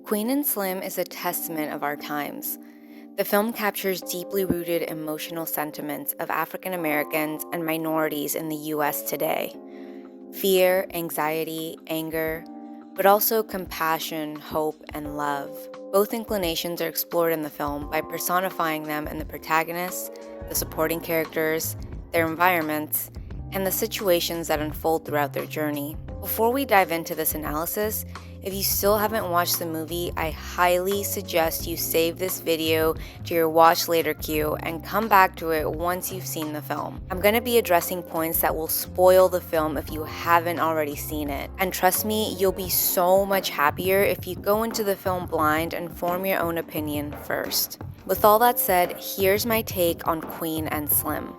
Queen and Slim is a testament of our times. The film captures deeply rooted emotional sentiments of African Americans and minorities in the US today. Fear, anxiety, anger, but also compassion, hope, and love. Both inclinations are explored in the film by personifying them in the protagonists, the supporting characters, their environments, and the situations that unfold throughout their journey. Before we dive into this analysis, if you still haven't watched the movie, I highly suggest you save this video to your watch later queue and come back to it once you've seen the film. I'm going to be addressing points that will spoil the film if you haven't already seen it. And trust me, you'll be so much happier if you go into the film blind and form your own opinion first. With all that said, here's my take on Queen and Slim.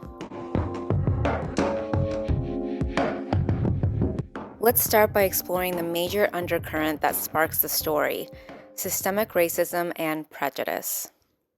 Let's start by exploring the major undercurrent that sparks the story: systemic racism and prejudice.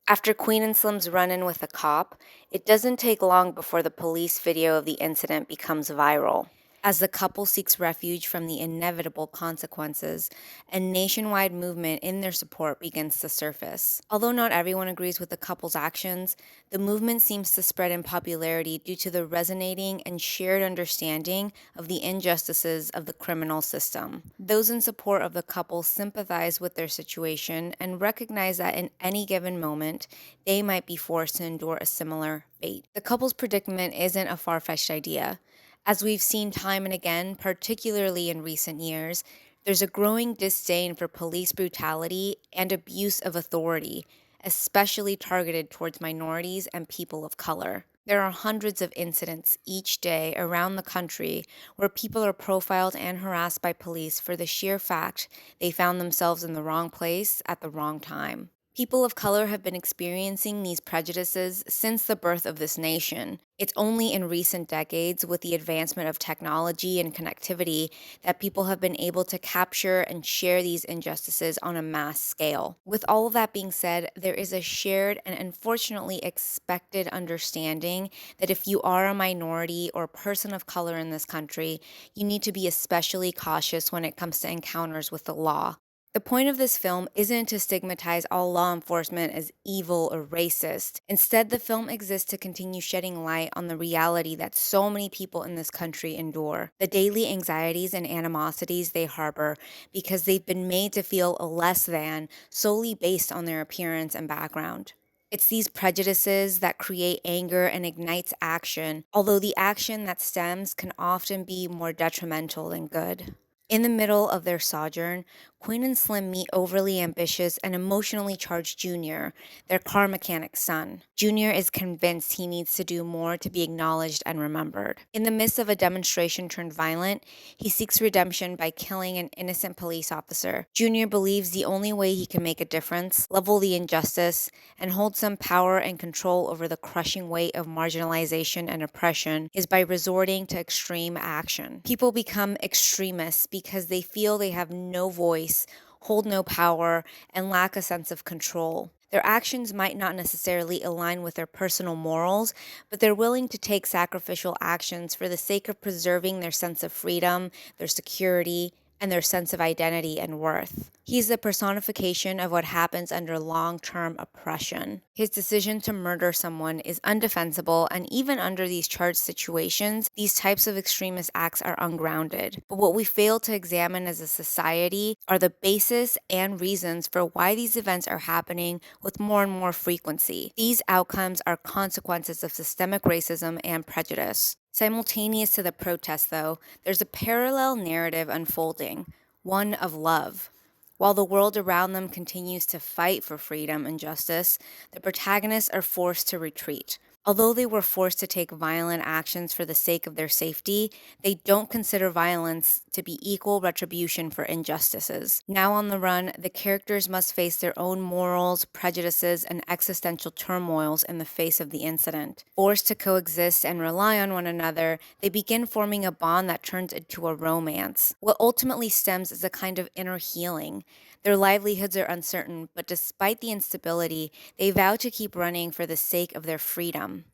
After Queen and Slim's run-in with a cop, it doesn't take long before the police video of the incident becomes viral. As the couple seeks refuge from the inevitable consequences, a nationwide movement in their support begins to surface. Although not everyone agrees with the couple's actions, the movement seems to spread in popularity due to the resonating and shared understanding of the injustices of the criminal system. Those in support of the couple sympathize with their situation and recognize that in any given moment, they might be forced to endure a similar fate. The couple's predicament isn't a far-fetched idea. As we've seen time and again, particularly in recent years, there's a growing disdain for police brutality and abuse of authority, especially targeted towards minorities and people of color. There are hundreds of incidents each day around the country where people are profiled and harassed by police for the sheer fact they found themselves in the wrong place at the wrong time. People of color have been experiencing these prejudices since the birth of this nation. It's only in recent decades, with the advancement of technology and connectivity, that people have been able to capture and share these injustices on a mass scale. With all of that being said, there is a shared and unfortunately expected understanding that if you are a minority or person of color in this country, you need to be especially cautious when it comes to encounters with the law. The point of this film isn't to stigmatize all law enforcement as evil or racist. Instead, the film exists to continue shedding light on the reality that so many people in this country endure, the daily anxieties and animosities they harbor because they've been made to feel less than solely based on their appearance and background. It's these prejudices that create anger and ignites action, although the action that stems can often be more detrimental than good. In the middle of their sojourn, Queen and Slim meet overly ambitious and emotionally charged Junior, their car mechanic's son. Junior is convinced he needs to do more to be acknowledged and remembered. In the midst of a demonstration turned violent, he seeks redemption by killing an innocent police officer. Junior believes the only way he can make a difference, level the injustice, and hold some power and control over the crushing weight of marginalization and oppression is by resorting to extreme action. People become extremists because they feel they have no voice, hold no power, and lack a sense of control. Their actions might not necessarily align with their personal morals, but they're willing to take sacrificial actions for the sake of preserving their sense of freedom, their security, and their sense of identity and worth. He's the personification of what happens under long-term oppression. His decision to murder someone is undefensible, and even under these charged situations, these types of extremist acts are ungrounded. But what we fail to examine as a society are the basis and reasons for why these events are happening with more and more frequency. These outcomes are consequences of systemic racism and prejudice. Simultaneous to the protest, though, there's a parallel narrative unfolding, one of love. While the world around them continues to fight for freedom and justice, the protagonists are forced to retreat. Although they were forced to take violent actions for the sake of their safety, they don't consider violence to be equal retribution for injustices. Now on the run, the characters must face their own morals, prejudices, and existential turmoils in the face of the incident. Forced to coexist and rely on one another, they begin forming a bond that turns into a romance. What ultimately stems is a kind of inner healing. Their livelihoods are uncertain, but despite the instability, they vow to keep running for the sake of their freedom.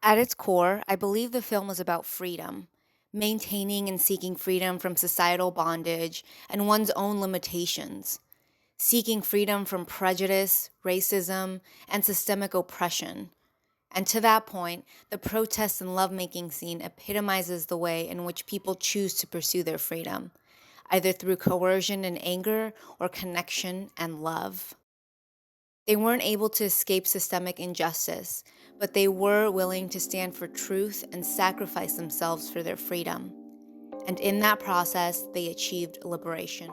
At its core, I believe the film is about freedom, maintaining and seeking freedom from societal bondage and one's own limitations. seeking freedom from prejudice, racism, and systemic oppression. And to that point, the protest and lovemaking scene epitomizes the way in which people choose to pursue their freedom, either through coercion and anger or connection and love. They weren't able to escape systemic injustice, but they were willing to stand for truth and sacrifice themselves for their freedom. And in that process, they achieved liberation.